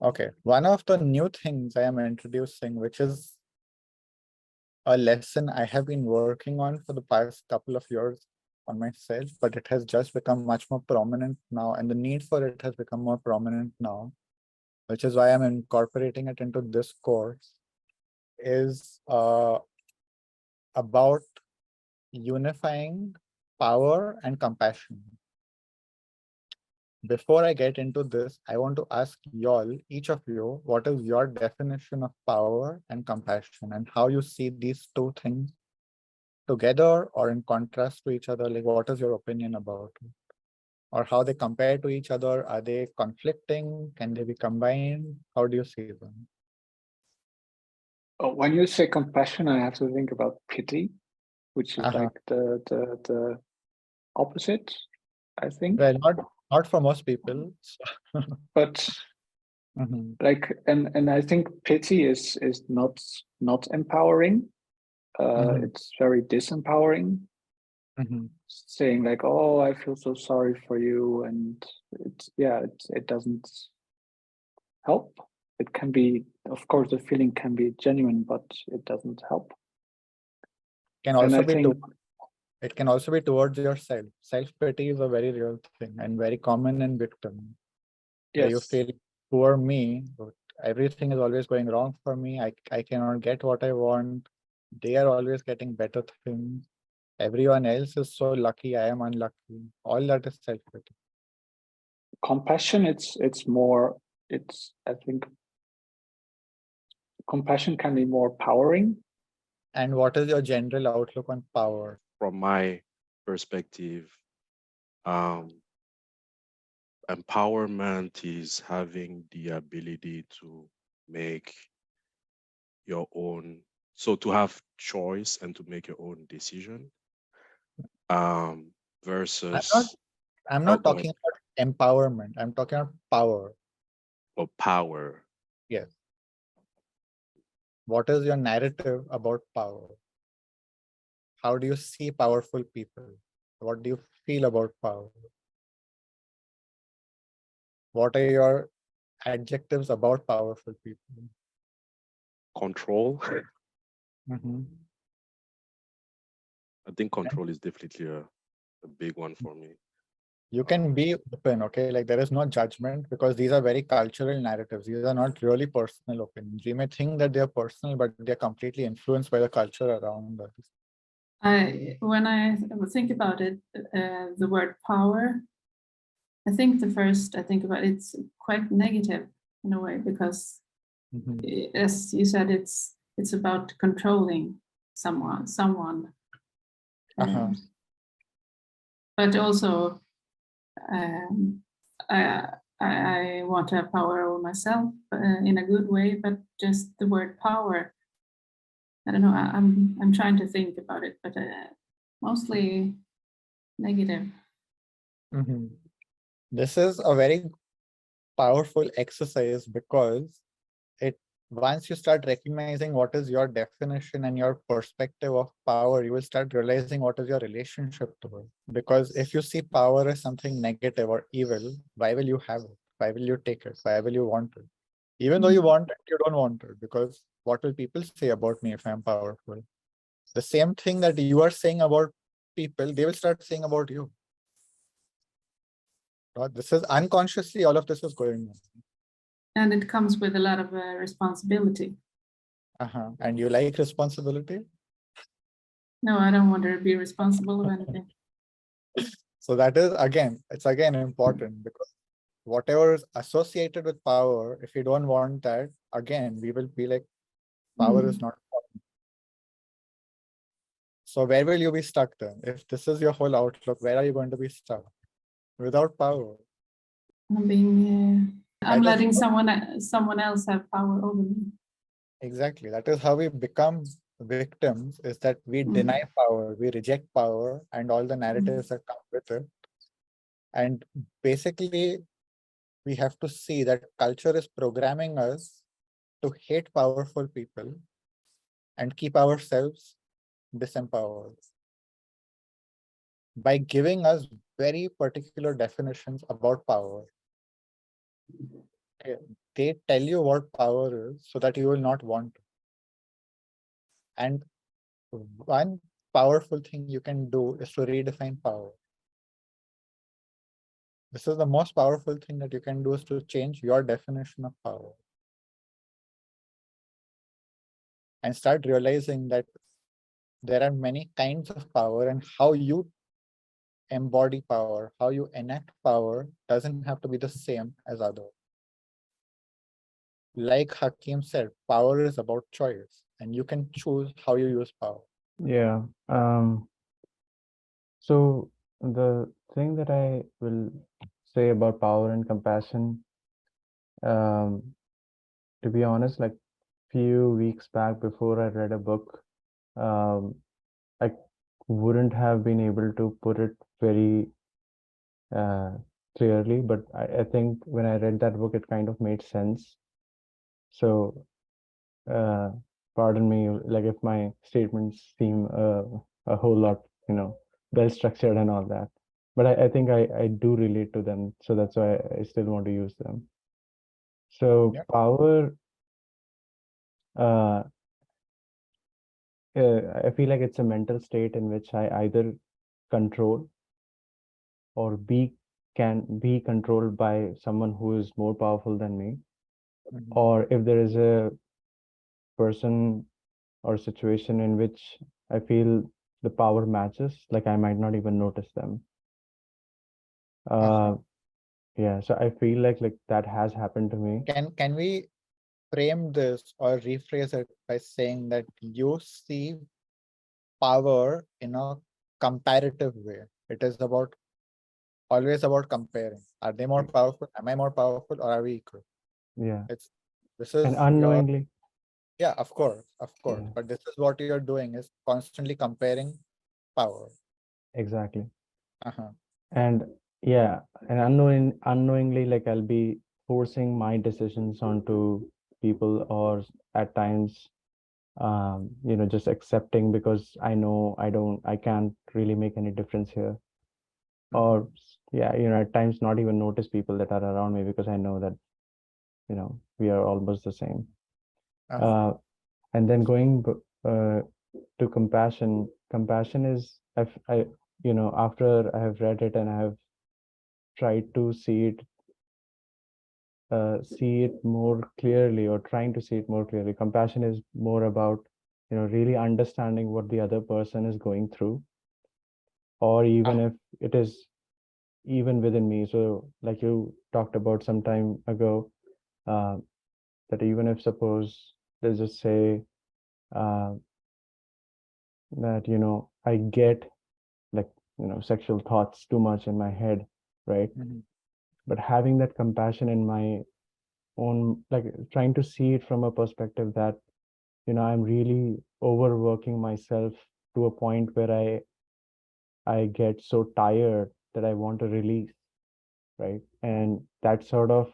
Okay, one of the new things I am introducing, which is a lesson I have been working on for the past couple of years on myself, but it has just become much more prominent now, and the need for it has become more prominent now, which is why I'm incorporating it into this course, is about unifying power and compassion. Before I get into this, I want to ask y'all, each of you, what is your definition of power and compassion, and how you see these two things together or in contrast to each other? Like, what is your opinion about it? Or how they compare to each other? Are they conflicting? Can they be combined? How do you see them? When you say compassion, I have to think about pity, which is like the opposite, I think. Well, not for most people. But like, and I think pity is not empowering. It's very disempowering. Saying like, oh, I feel so sorry for you, and it doesn't help. It can be, of course, the feeling can be genuine, but it doesn't help. Can also be it can also be towards yourself. Self-pity is a very real thing and very common in victims. Where you feel, poor me, but everything is always going wrong for me. I cannot get what I want. They are always getting better things. Everyone else is so lucky, I am unlucky. All that is self-pity. Compassion, I think compassion can be more powering. And what is your general outlook on power? From my perspective, empowerment is having the ability to make your own, so to have choice and to make your own decision. Versus I'm not talking about empowerment. I'm talking about power. Or power. Yes. What is your narrative about power? How do you see powerful people? What do you feel about power? What are your adjectives about powerful people? Control. I think control is definitely a big one for me. You can be open, okay? Like, there is no judgment, because these are very cultural narratives. These are not really personal opinions. We may think that they're personal, but they're completely influenced by the culture around us. When I think about it, the word power, I think it's quite negative in a way, because as you said, it's about controlling someone. But also, I want to have power over myself in a good way, but just the word power, I don't know, I'm trying to think about it, but mostly negative. This is a very powerful exercise, because once you start recognizing what is your definition and your perspective of power, you will start realizing what is your relationship to it. Because if you see power as something negative or evil, why will you have it? Why will you take it? Why will you want it? Even though you want it, you don't want it, because what will people say about me if I'm powerful? The same thing that you are saying about people, they will start saying about you. This is unconsciously, all of this is going on. And it comes with a lot of responsibility. And you like responsibility? No, I don't want to be responsible of anything. So that is, it's again important, because whatever is associated with power, if you don't want that, again, we will be like, power is not important. So where will you be stuck then? If this is your whole outlook, where are you going to be stuck? Without power. I'm letting someone else have power over me. Exactly. That is how we become victims, is that we deny power, we reject power and all the narratives that come with it. And basically, we have to see that culture is programming us to hate powerful people and keep ourselves disempowered by giving us very particular definitions about power. They tell you what power is so that you will not want to. And one powerful thing you can do is to redefine power. This is the most powerful thing that you can do, is to change your definition of power. And start realizing that there are many kinds of power, and how you embody power, how you enact power doesn't have to be the same as others. Like Hakim said, power is about choice, and you can choose how you use power. Yeah. So the thing that I will say about power and compassion, to be honest, like few weeks back before I read a book, I wouldn't have been able to put it very clearly, but I think when I read that book, it kind of made sense. So pardon me, like if my statements seem a whole lot, well structured and all that, but I think I do relate to them, so that's why I still want to use them. So Yeah. power, I feel like it's a mental state in which I either control or can be controlled by someone who is more powerful than me, or if there is a person or situation in which I feel the power matches, like I might not even notice them. Yeah, so I feel like that has happened to me. Can we frame this or rephrase it by saying that you see power in a comparative way? It is always about comparing. Are they more powerful? Am I more powerful, or are we equal? Yeah. This is And unknowingly. Yeah, of course. Yeah. But this is what you're doing, is constantly comparing power. Exactly. And yeah, and unknowingly, like I'll be forcing my decisions onto people, or at times, just accepting because I know I can't really make any difference here. Or yeah, at times not even notice people that are around me because I know that, we are almost the same. And then going to compassion. Compassion is, after I have read it and I have tried to see it more clearly, or trying to see it more clearly. Compassion is more about, really understanding what the other person is going through, or even if it is even within me. So like you talked about some time ago, that even if, suppose, let's just say that I get like sexual thoughts too much in my head, right? But having that compassion in my own, like trying to see it from a perspective that I'm really overworking myself to a point where I get so tired that I want to release, right? And that sort of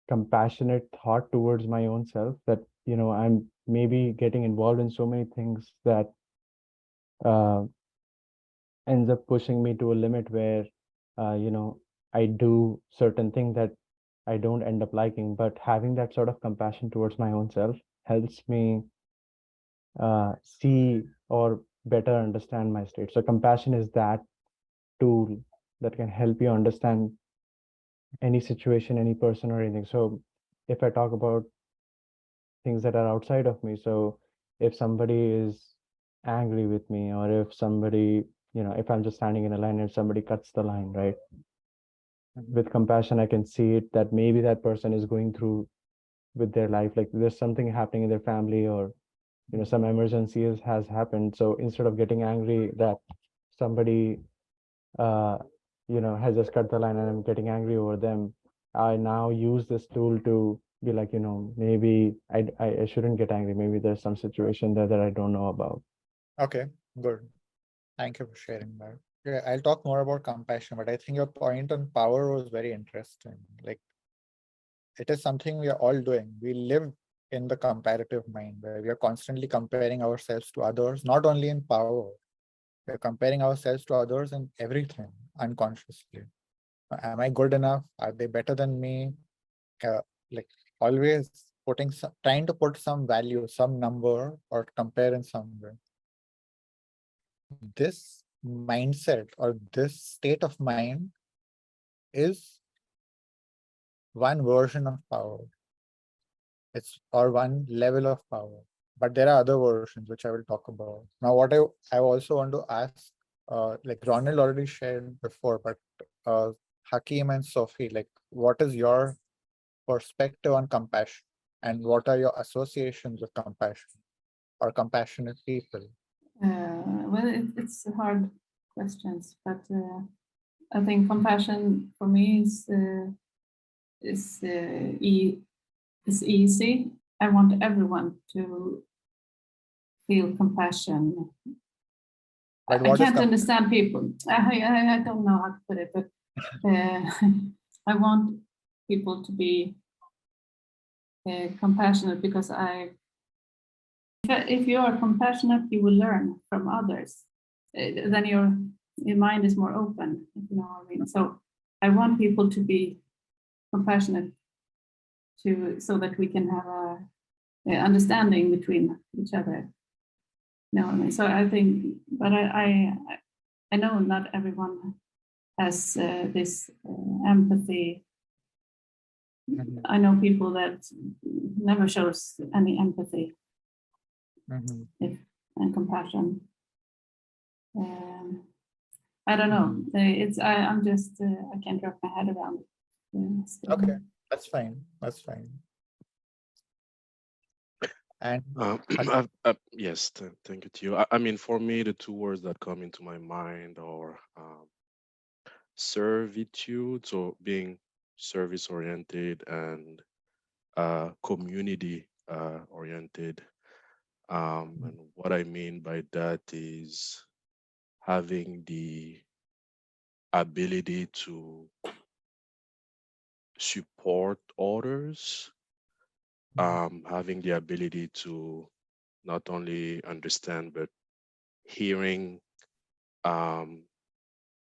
compassionate thought towards my own self, that I'm maybe getting involved in so many things that ends up pushing me to a limit where I do certain things that I don't end up liking. But having that sort of compassion towards my own self helps me see or better understand my state. So compassion is that tool that can help you understand any situation, any person, or anything. So if I talk about things that are outside of me, so if somebody is angry with me, or if somebody, if I'm just standing in a line and somebody cuts the line, right? With compassion, I can see it, that maybe that person is going through with their life, like there's something happening in their family, or some emergency has happened. So instead of getting angry that somebody has just cut the line and I'm getting angry over them, I now use this tool to be like, maybe I shouldn't get angry. Maybe there's some situation there that I don't know about. Okay, good. Thank you for sharing that. Yeah, I'll talk more about compassion, but I think your point on power was very interesting. Like, it is something we are all doing. We live in the comparative mind, where we are constantly comparing ourselves to others, not only in power. We're comparing ourselves to others in everything unconsciously. Am I good enough? Are they better than me? like always putting some, trying to put some value, some number, or compare in some way. This mindset or this state of mind is one version of power. It's or one level of power. But there are other versions which I will talk about. Now, what I also want to ask, like Ronald already shared before, but Hakeem and Sophie, like, what is your perspective on compassion, and what are your associations with compassion or compassionate people? Well, it's hard questions, but I think compassion for me is easy. I want everyone to feel compassion. But I what is can't understand people. I don't know how to put it, but I want people to be compassionate, because if you are compassionate, you will learn from others. Then your mind is more open, if you know what I mean. So I want people to be compassionate, so that we can have a understanding between each other. You know what I mean? So I think, but I know not everyone has this empathy. Mhm. I know people that never shows any empathy and compassion. I don't know. I'm just I can't wrap my head around it. Okay, that's fine. That's fine. And yes, thank you to you. I mean, for me, the two words that come into my mind are servitude, so being service oriented, and community oriented. And what I mean by that is having the ability to support others, having the ability to not only understand but hearing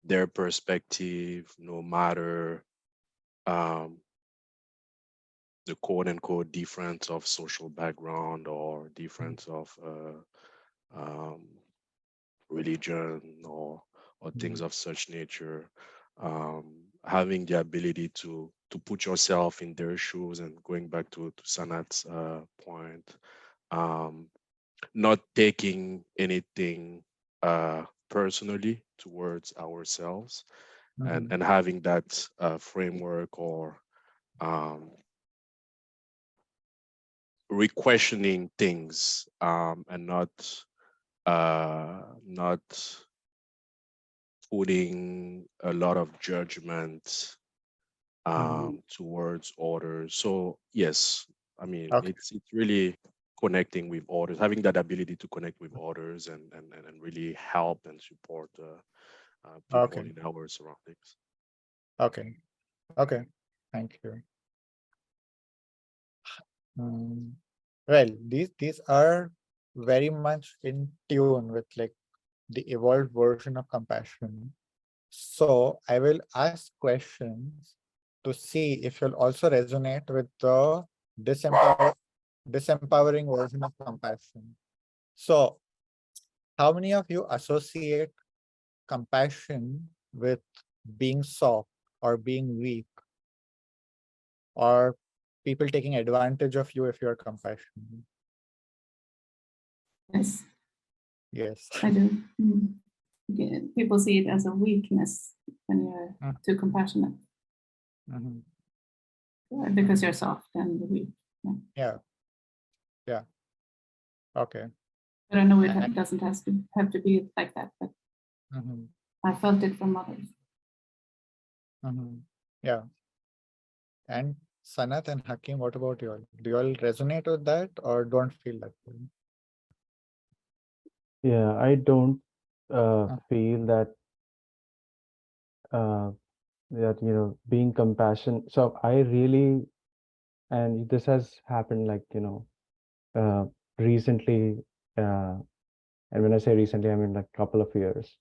their perspective, no matter the quote unquote difference of social background or difference of religion or things of such nature. Having the ability to put yourself in their shoes, and going back to Sanat's point, not taking anything personally towards ourselves, and having that framework, or re-questioning things, and not putting a lot of judgment towards others. So yes, I mean, okay, it's really connecting with others, having that ability to connect with others, and really help and support people okay, in our surroundings. okay, okay. Thank you. Well, these are very much in tune with like the evolved version of compassion. So I will ask questions to see if you'll also resonate with the disempowering version of compassion. So how many of you associate compassion with being soft or being weak, or people taking advantage of you if you're compassionate? Yes, Yes. I do. People see it as a weakness when you're too compassionate, because you're soft and weak. Yeah. Yeah. Okay. But I know it doesn't have to be like that, but Mm-hmm. I felt it from others. Yeah. And Sanat and Hakim, what about you all? Do you all resonate with that or don't feel that way? Yeah, I don't feel that being compassionate. So I really, and this has happened like recently, and when I say recently, I mean like couple of years.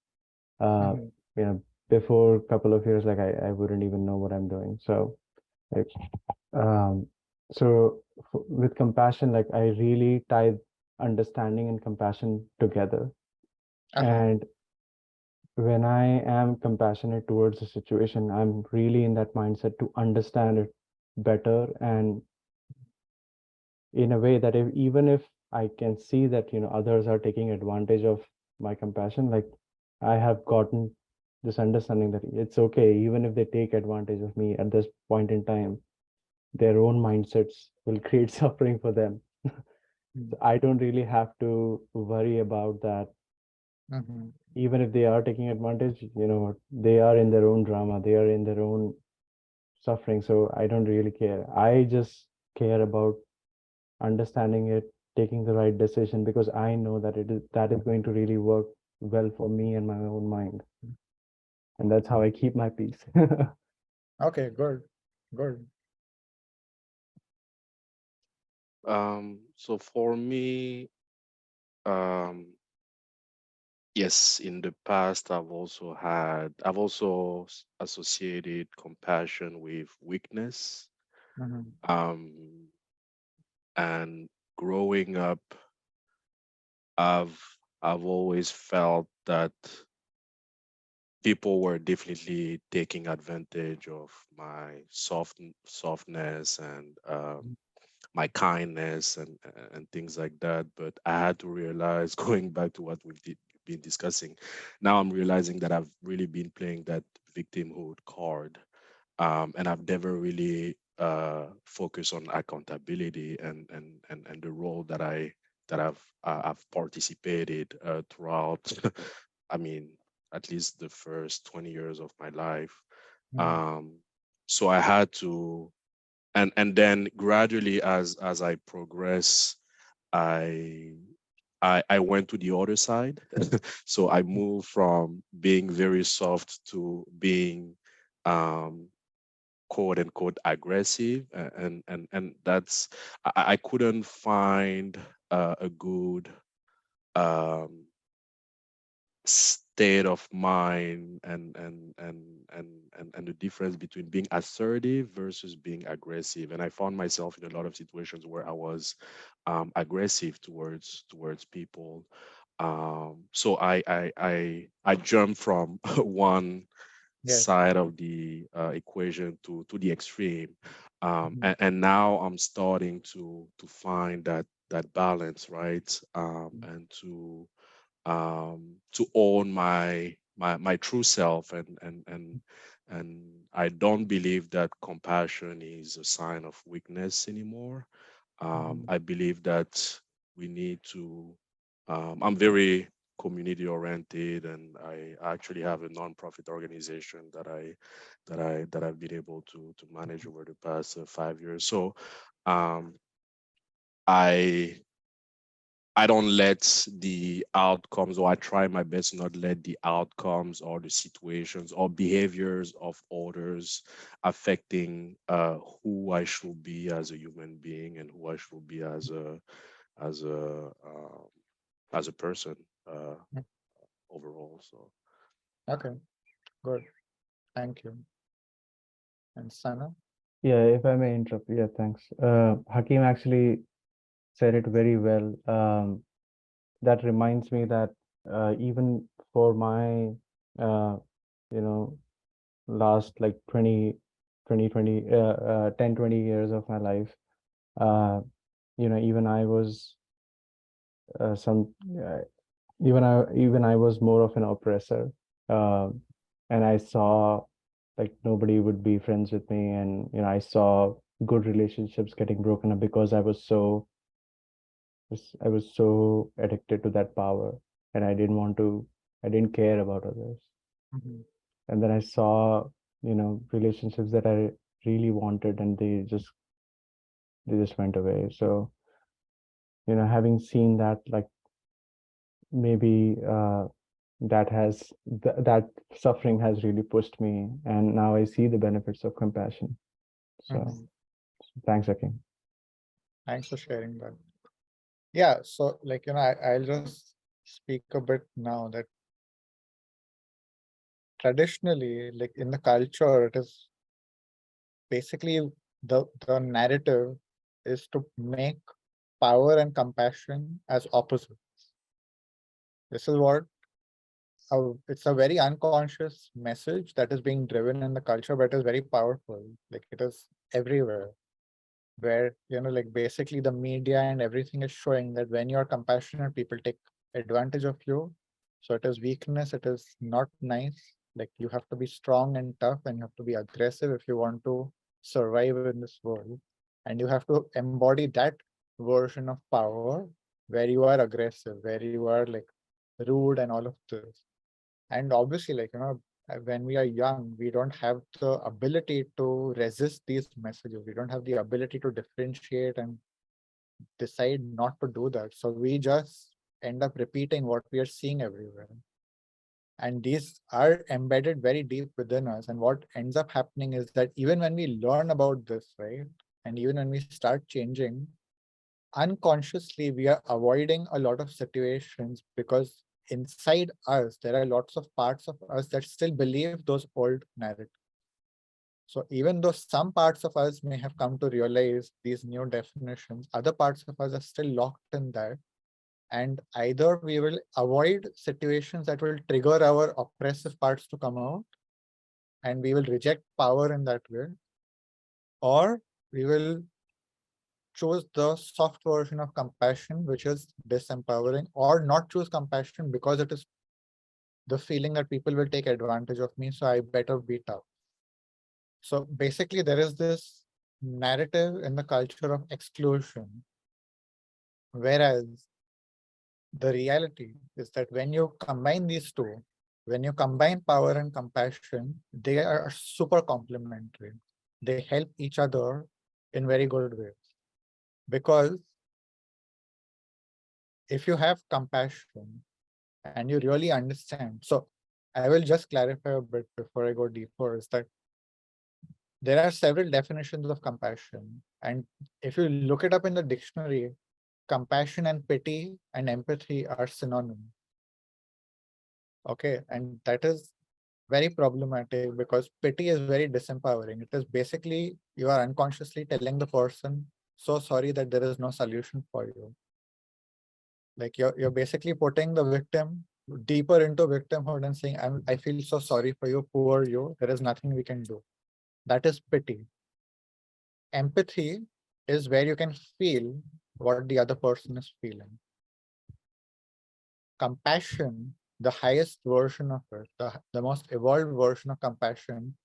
Before a couple of years, like I wouldn't even know what I'm doing. So like So with compassion, like I really tie understanding and compassion together. And when I am compassionate towards a situation, I'm really in that mindset to understand it better, and in a way that even if I can see that, others are taking advantage of my compassion, like I have gotten this understanding that it's okay, even if they take advantage of me at this point in time, their own mindsets will create suffering for them. So I don't really have to worry about that. Even if they are taking advantage, they are in their own drama, they are in their own suffering. So I don't really care. I just care about understanding it, taking the right decision, because I know that that is going to really work well for me and my own mind. And that's how I keep my peace. Okay, good. So for me, yes, in the past, I've also associated compassion with weakness. And growing up, I've always felt that people were definitely taking advantage of my softness and my kindness and things like that. But I had to realize, going back to what been discussing, now I'm realizing that I've really been playing that victimhood card, and I've never really focused on accountability and the role that I've participated throughout. I mean, at least the first 20 years of my life. So I had to, and then gradually as I progress, I I went to the other side. So I moved from being very soft to being quote unquote aggressive, and that's I couldn't find a good um state of mind and the difference between being assertive versus being aggressive. And I found myself in a lot of situations where I was aggressive towards people. So I jumped from one side of the equation to the extreme, and now I'm starting to find that balance, right? And to own my true self, and I don't believe that compassion is a sign of weakness anymore. I believe that we need to. I'm very community oriented, and I actually have a nonprofit organization that I've been able to manage over the past 5 years. So um, I I don't let the outcomes, or I try my best not let the outcomes or the situations or behaviors of others affecting who I should be as a human being and who I should be as a um, as a person overall. So Okay, good. Thank you. And Sana? Yeah, if I may interrupt. Yeah, thanks. Hakeem actually said it very well. That reminds me that even for my, you know, last like 10, 20 years of my life, even I was some, even I was more of an oppressor. Uh, and I saw like nobody would be friends with me, and I saw good relationships getting broken up because I was so addicted to that power, and I didn't care about others. And then I saw, relationships that I really wanted, and they just went away. So, having seen that, like maybe that suffering has really pushed me, and now I see the benefits of compassion. So thanks, Akin. Thanks for sharing that. Yeah, so I'll just speak a bit now that traditionally, like in the culture, it is basically the narrative is to make power and compassion as opposites. This is what it's a very unconscious message that is being driven in the culture, but it is very powerful. Like it is everywhere, where like basically the media and everything is showing that when you're compassionate, people take advantage of you. So it is weakness, it is not nice. Like you have to be strong and tough, and you have to be aggressive if you want to survive in this world. And you have to embody that version of power where you are aggressive, where you are like rude and all of this. And obviously, like, when we are young, we don't have the ability to resist these messages. We don't have the ability to differentiate and decide not to do that. So we just end up repeating what we are seeing everywhere. And these are embedded very deep within us. And what ends up happening is that even when we learn about this, right, and even when we start changing, unconsciously we are avoiding a lot of situations because inside us there are lots of parts of us that still believe those old narratives. So even though some parts of us may have come to realize these new definitions, other parts of us are still locked in that. And either we will avoid situations that will trigger our oppressive parts to come out, and we will reject power in that way, or we will choose the soft version of compassion, which is disempowering, or not choose compassion because it is the feeling that people will take advantage of me, so I better be tough. So basically, there is this narrative in the culture of exclusion, whereas the reality is that when you combine these two, when you combine power and compassion, they are super complementary. They help each other in very good ways. Because if you have compassion and you really understand, so I will just clarify a bit before I go deeper, is that there are several definitions of compassion. And if you look it up in the dictionary, compassion and pity and empathy are synonyms. Okay, and that is very problematic because pity is very disempowering. It is basically you are unconsciously telling the person, so sorry that there is no solution for you. Like you're basically putting the victim deeper into victimhood and saying, I feel so sorry for you, poor you, there is nothing we can do. That is pity. Empathy is where you can feel what the other person is feeling. Compassion, the highest version of it, the most evolved version of compassion,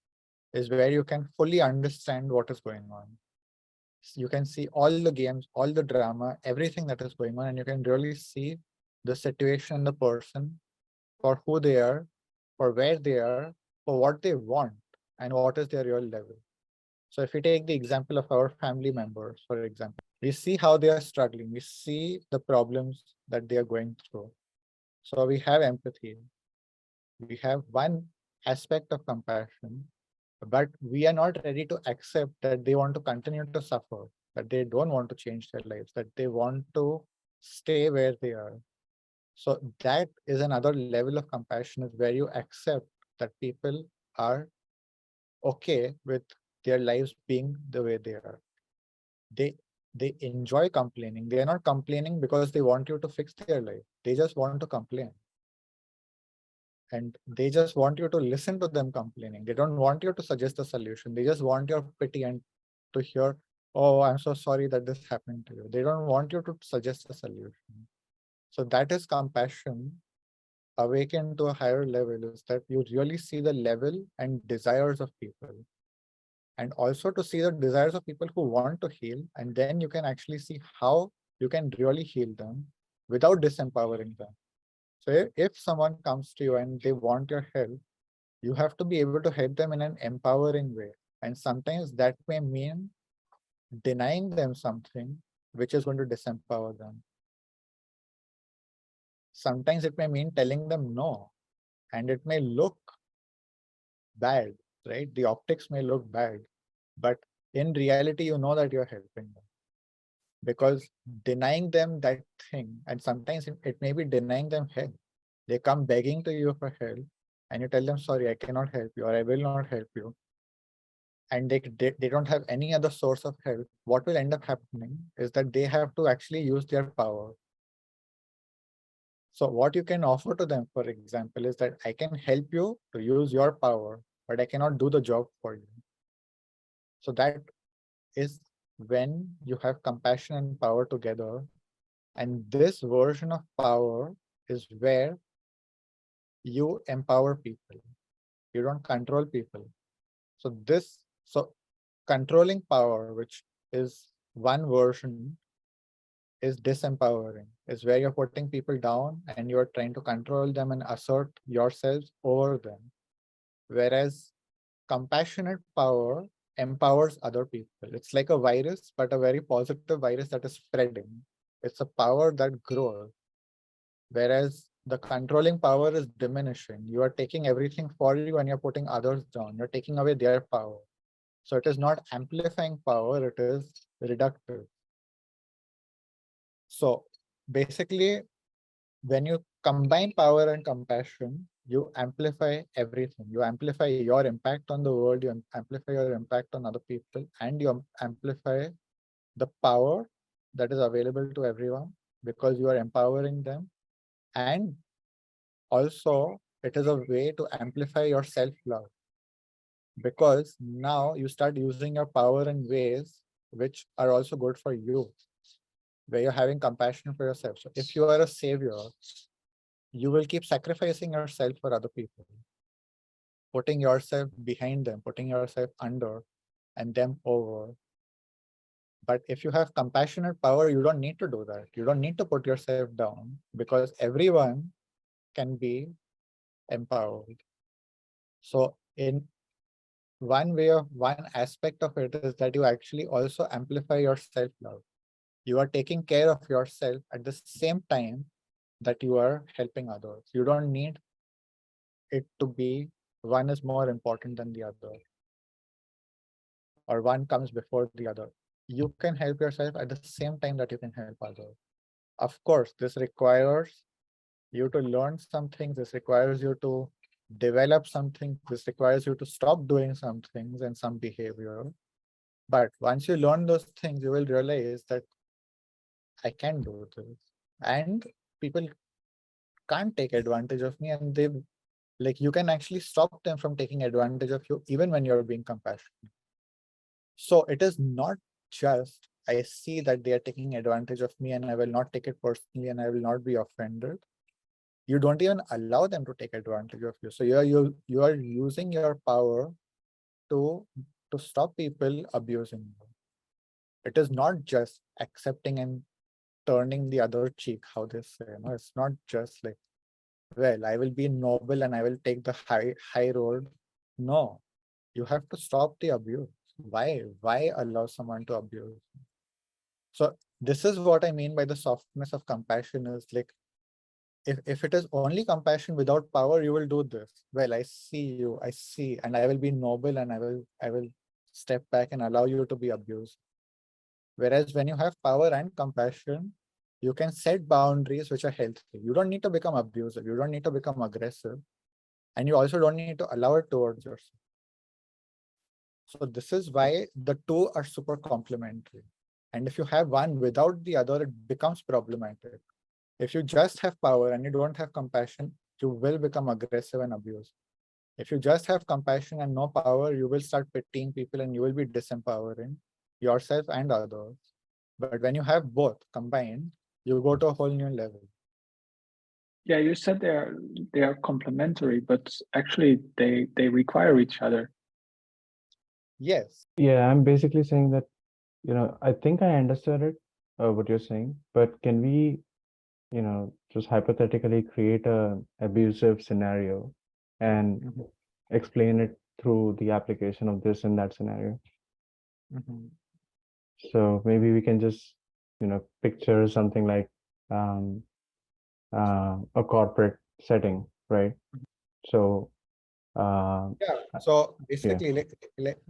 is where you can fully understand what is going on. You can see all the games, all the drama, everything that is going on, and you can really see the situation, the person, for who they are, for where they are, for what they want, and what is their real level. So if we take the example of our family members, for example, we see how they are struggling. We see the problems that they are going through. So we have empathy. We have one aspect of compassion, but we are not ready to accept that they want to continue to suffer, that they don't want to change their lives, that they want to stay where they are. So that is another level of compassion, is where you accept that people are okay with their lives being the way they are. They enjoy complaining. They are not complaining because they want you to fix their life. They just want to complain. And they just want you to listen to them complaining. They don't want you to suggest a solution. They just want your pity and to hear, oh, I'm so sorry that this happened to you. They don't want you to suggest a solution. So that is compassion awakened to a higher level, is that you really see the level and desires of people. And also to see the desires of people who want to heal. And then you can actually see how you can really heal them without disempowering them. So if someone comes to you and they want your help, you have to be able to help them in an empowering way. And sometimes that may mean denying them something which is going to disempower them. Sometimes it may mean telling them no, and it may look bad, right? The optics may look bad, but in reality, you know that you're helping them. Because denying them that thing, and sometimes it may be denying them help. They come begging to you for help, and you tell them, sorry, I cannot help you, or I will not help you. and they don't have any other source of help, what will end up happening is that they have to actually use their power. So what you can offer to them, for example, is that I can help you to use your power, but I cannot do the job for you. So that is when you have compassion and power together. And this version of power is where you empower people. You don't control people. So controlling power, which is one version, is disempowering. Is where you're putting people down and you're trying to control them and assert yourselves over them. Whereas compassionate power empowers other people. It's like a virus, but a very positive virus that is spreading. It's a power that grows. Whereas the controlling power is diminishing. You are taking everything for you and you're putting others down. You're taking away their power. So it is not amplifying power, it is reductive. So basically, when you combine power and compassion, you amplify everything. You amplify your impact on the world, you amplify your impact on other people, and you amplify the power that is available to everyone because you are empowering them. And also, it is a way to amplify your self-love because now you start using your power in ways which are also good for you, where you're having compassion for yourself. So if you are a savior, you will keep sacrificing yourself for other people, putting yourself behind them, putting yourself under and them over. But if you have compassionate power, you don't need to do that. You don't need to put yourself down because everyone can be empowered. So in one aspect of it is that you actually also amplify your self-love. You are taking care of yourself at the same time that you are helping others. You don't need it to be one is more important than the other, or one comes before the other. You can help yourself at the same time that you can help others. Of course, this requires you to learn some things. This requires you to develop something. This requires you to stop doing some things and some behavior. But once you learn those things, you will realize that I can do this. And people can't take advantage of me, and they like you can actually stop them from taking advantage of you even when you're being compassionate. So it is not just I see that they are taking advantage of me and I will not take it personally and I will not be offended. You don't even allow them to take advantage of you. So you are using your power to stop people abusing you. It is not just accepting and turning the other cheek, how they say. No, it's not just like, well, I will be noble and I will take the high road. No, you have to stop the abuse. Why allow someone to abuse? So this is what I mean by the softness of compassion is like, if it is only compassion without power, you will do this. Well, I see you, I see, and I will be noble and I will step back and allow you to be abused. Whereas when you have power and compassion, you can set boundaries which are healthy. You don't need to become abusive. You don't need to become aggressive. And you also don't need to allow it towards yourself. So this is why the two are super complementary. And if you have one without the other, it becomes problematic. If you just have power and you don't have compassion, you will become aggressive and abusive. If you just have compassion and no power, you will start pitying people and you will be disempowering yourself and others. But when you have both combined, you go to a whole new level. Yeah, you said they are complementary, but actually they require each other. Yes. Yeah, I'm basically saying that, I think I understood it, what you're saying, but can we, just hypothetically create a abusive scenario and explain it through the application of this in that scenario? So maybe we can just, picture something like a corporate setting, right? So yeah. So basically,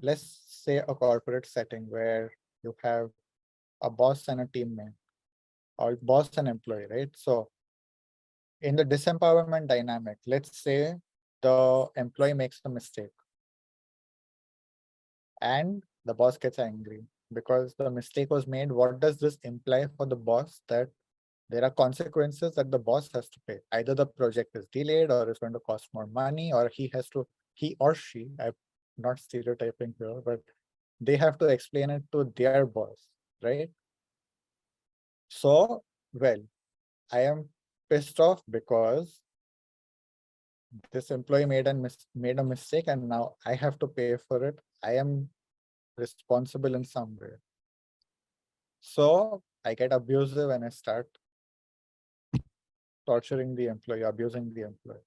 let's say a corporate setting where you have a boss and a teammate, or boss and employee, right? So in the disempowerment dynamic, let's say the employee makes a mistake and the boss gets angry because the mistake was made. What does this imply for the boss? That there are consequences that the boss has to pay. Either the project is delayed or it's going to cost more money, or he or she, I'm not stereotyping here, but they have to explain it to their boss, right? So, well, I am pissed off because this employee made a mistake and now I have to pay for it. I am responsible in some way. So I get abusive and I start torturing the employee, abusing the employee.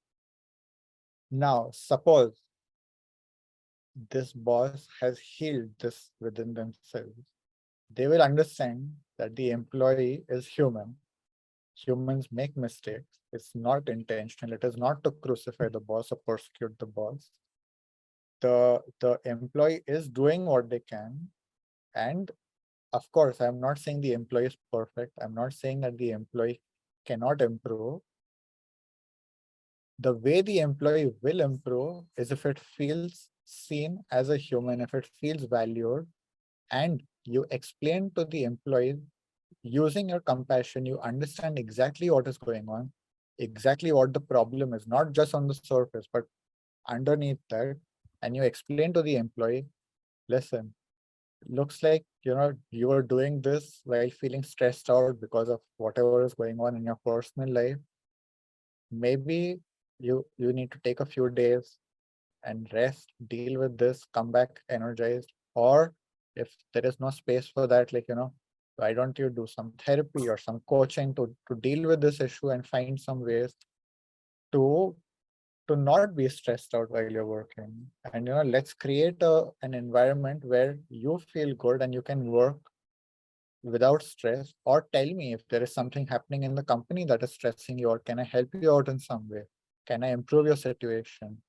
Now, suppose this boss has healed this within themselves. They will understand that the employee is human. Humans make mistakes. It's not intentional. It is not to crucify the boss or persecute the boss. The employee is doing what they can. And of course, I'm not saying the employee is perfect. I'm not saying that the employee cannot improve. The way the employee will improve is if it feels seen as a human, if it feels valued, and you explain to the employee using your compassion, you understand exactly what is going on, exactly what the problem is, not just on the surface, but underneath that. And you explain to the employee, listen, looks like you are doing this while feeling stressed out because of whatever is going on in your personal life. Maybe you need to take a few days and rest, deal with this, come back energized. Or if there is no space for that, why don't you do some therapy or some coaching to deal with this issue and find some ways to not be stressed out while you're working. And let's create an environment where you feel good and you can work without stress. Or tell me if there is something happening in the company that is stressing you, or can I help you out in some way? Can I improve your situation?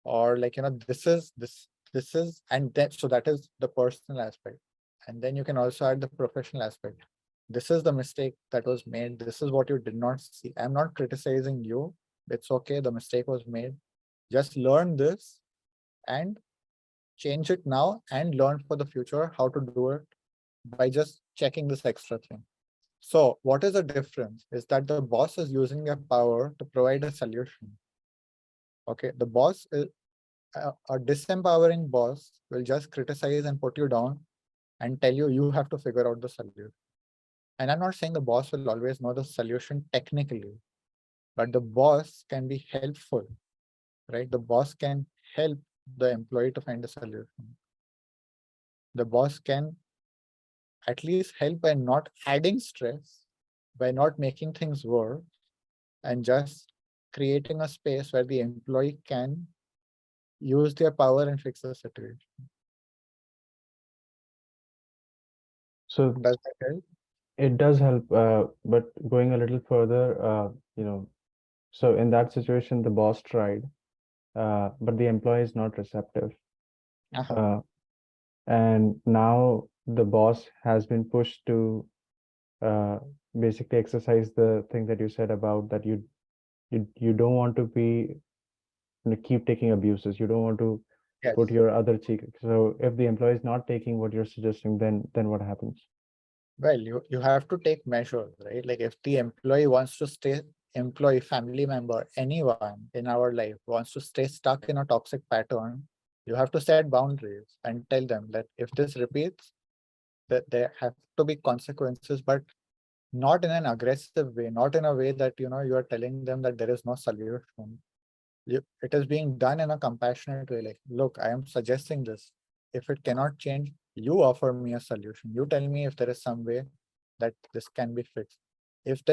Or this is, and then so that is the personal aspect. And then you can also add the professional aspect. This is the mistake that was made. This is what you did not see. I'm not criticizing you. It's okay, the mistake was made. Just learn this and change it now, and learn for the future how to do it by just checking this extra thing. So what is the difference is that the boss is using their power to provide a solution. Okay, the boss is a disempowering boss will just criticize and put you down and tell you have to figure out the solution. And I'm not saying the boss will always know the solution technically, but the boss can be helpful, right? The boss can help the employee to find a solution. The boss can at least help by not adding stress, by not making things worse, and just creating a space where the employee can use their power and fix the situation. So Does that help? it does help, but going a little further, so in that situation, the boss tried, but the employee is not receptive. And now the boss has been pushed to basically exercise the thing that you said about that you don't want to be keep taking abuses. You don't want to Yes. put your other cheek. So if the employee is not taking what you're suggesting, then what happens? Well, you have to take measures, right? Like if the employee wants to stay, employee, family member, anyone in our life wants to stay stuck in a toxic pattern, you have to set boundaries and tell them that if this repeats, that there have to be consequences, but not in an aggressive way, not in a way that you are telling them that there is no solution. It is being done in a compassionate way. Like, look, I am suggesting this. If it cannot change, you offer me a solution. You tell me if there is some way that this can be fixed. If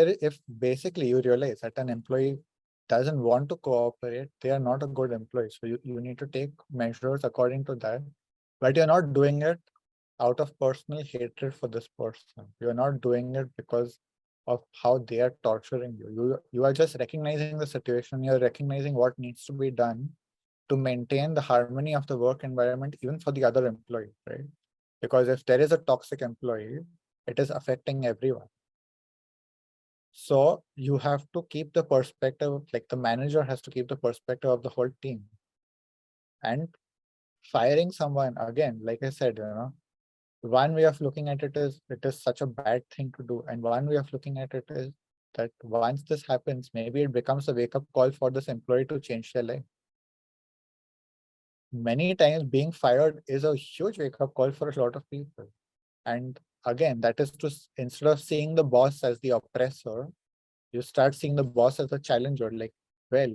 basically you realize that an employee doesn't want to cooperate, they are not a good employee. So you need to take measures according to that. But you're not doing it out of personal hatred for this person. You're not doing it because of how they are torturing you. You are just recognizing the situation. You're recognizing what needs to be done to maintain the harmony of the work environment, even for the other employee, right? Because if there is a toxic employee, it is affecting everyone. So you have to keep the perspective, like the manager has to keep the perspective of the whole team. And firing someone, again, like I said, one way of looking at it is such a bad thing to do. And one way of looking at it is that once this happens, maybe it becomes a wake-up call for this employee to change their life. Many times being fired is a huge wake-up call for a lot of people. And again, that is to, instead of seeing the boss as the oppressor, you start seeing the boss as a challenger. Like, well,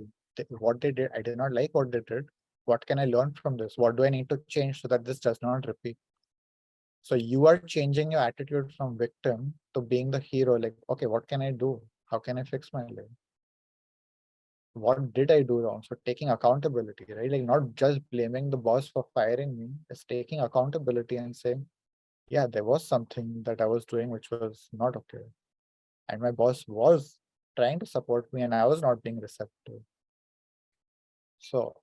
what they did, I did not like what they did. What can I learn from this? What do I need to change so that this does not repeat? So you are changing your attitude from victim to being the hero. Like, okay, what can I do? How can I fix my life? What did I do wrong? So taking accountability, right? Like not just blaming the boss for firing me, it's taking accountability and saying, yeah, there was something that I was doing which was not okay. And my boss was trying to support me and I was not being receptive. So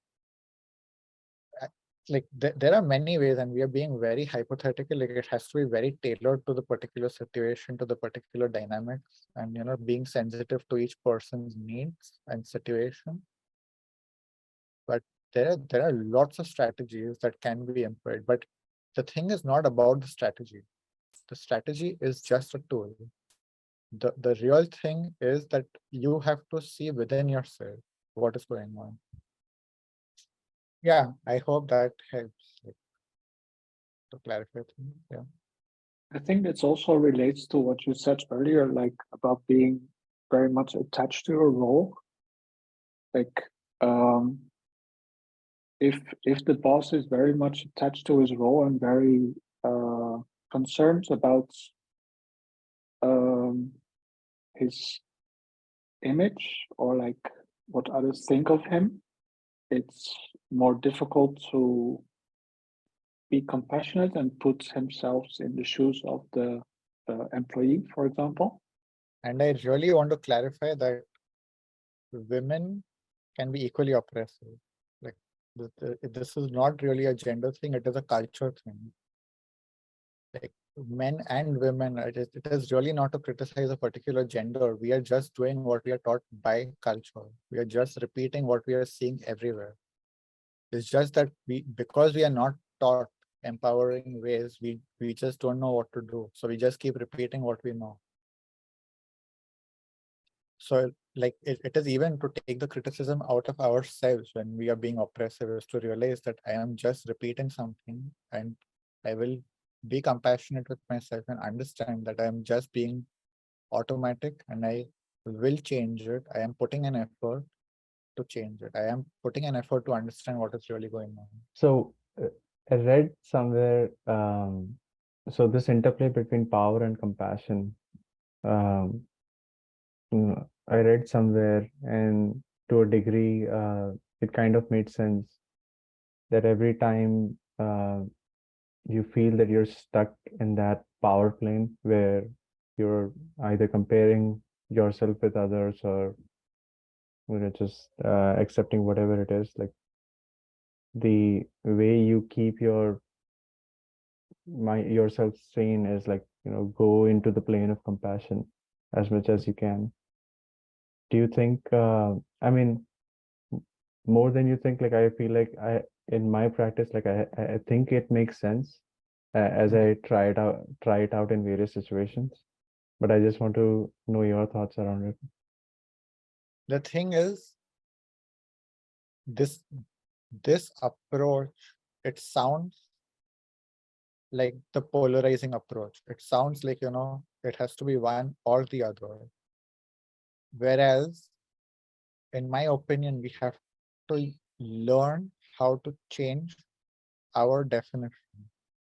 like there are many ways, and we are being very hypothetical. Like it has to be very tailored to the particular situation, to the particular dynamics, and being sensitive to each person's needs and situation. But there are lots of strategies that can be employed. But the thing is not about the strategy. The strategy is just a tool. The real thing is that you have to see within yourself what is going on. Yeah, I hope that helps to clarify things. Yeah. I think this also relates to what you said earlier, like about being very much attached to your role. Like, if the boss is very much attached to his role and very concerned about his image or like what others think of him, it's more difficult to be compassionate and put himself in the shoes of the employee, for example. And I really want to clarify that women can be equally oppressive. Like this is not really a gender thing, it is a culture thing. Like men and women, it is really not to criticize a particular gender. We are just doing what we are taught by culture. We are just repeating what we are seeing everywhere. It's just that because we are not taught empowering ways, we just don't know what to do. So we just keep repeating what we know. So like it is even to take the criticism out of ourselves when we are being oppressive, is to realize that I am just repeating something, and I will be compassionate with myself and understand that I am just being automatic and I will change it. I am putting an effort to change it. I am putting an effort to understand what is really going on. So I read somewhere, so this interplay between power and compassion, I read somewhere, and to a degree, it kind of made sense that every time you feel that you're stuck in that power plane where you're either comparing yourself with others or just accepting whatever it is, like the way you keep yourself sane is like, go into the plane of compassion as much as you can. Do you think, I mean, more than you think, like I feel like in my practice, like I think it makes sense as I try it out in various situations, but I just want to know your thoughts around it. The thing is, this approach, it sounds like the polarizing approach. It sounds like, it has to be one or the other. Whereas, in my opinion, we have to learn how to change our definition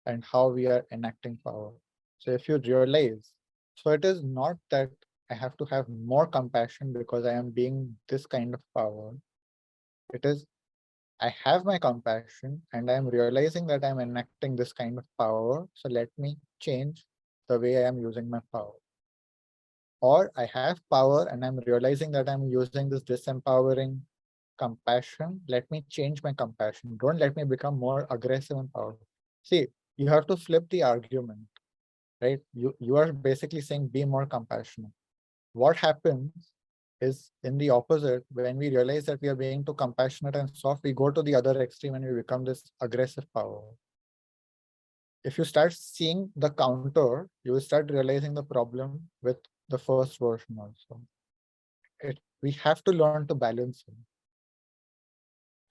and how we are enacting power. So if you realize, so it is not that I have to have more compassion because I am being this kind of power. It is, I have my compassion and I'm realizing that I'm enacting this kind of power. So let me change the way I am using my power. Or I have power and I'm realizing that I'm using this disempowering compassion. Let me change my compassion. Don't let me become more aggressive and powerful. See, you have to flip the argument, right? You are basically saying be more compassionate. What happens is in the opposite. When we realize that we are being too compassionate and soft, we go to the other extreme and we become this aggressive power. If you start seeing the counter, you will start realizing the problem with the first version also. We have to learn to balance it.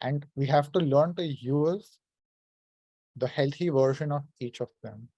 And we have to learn to use the healthy version of each of them.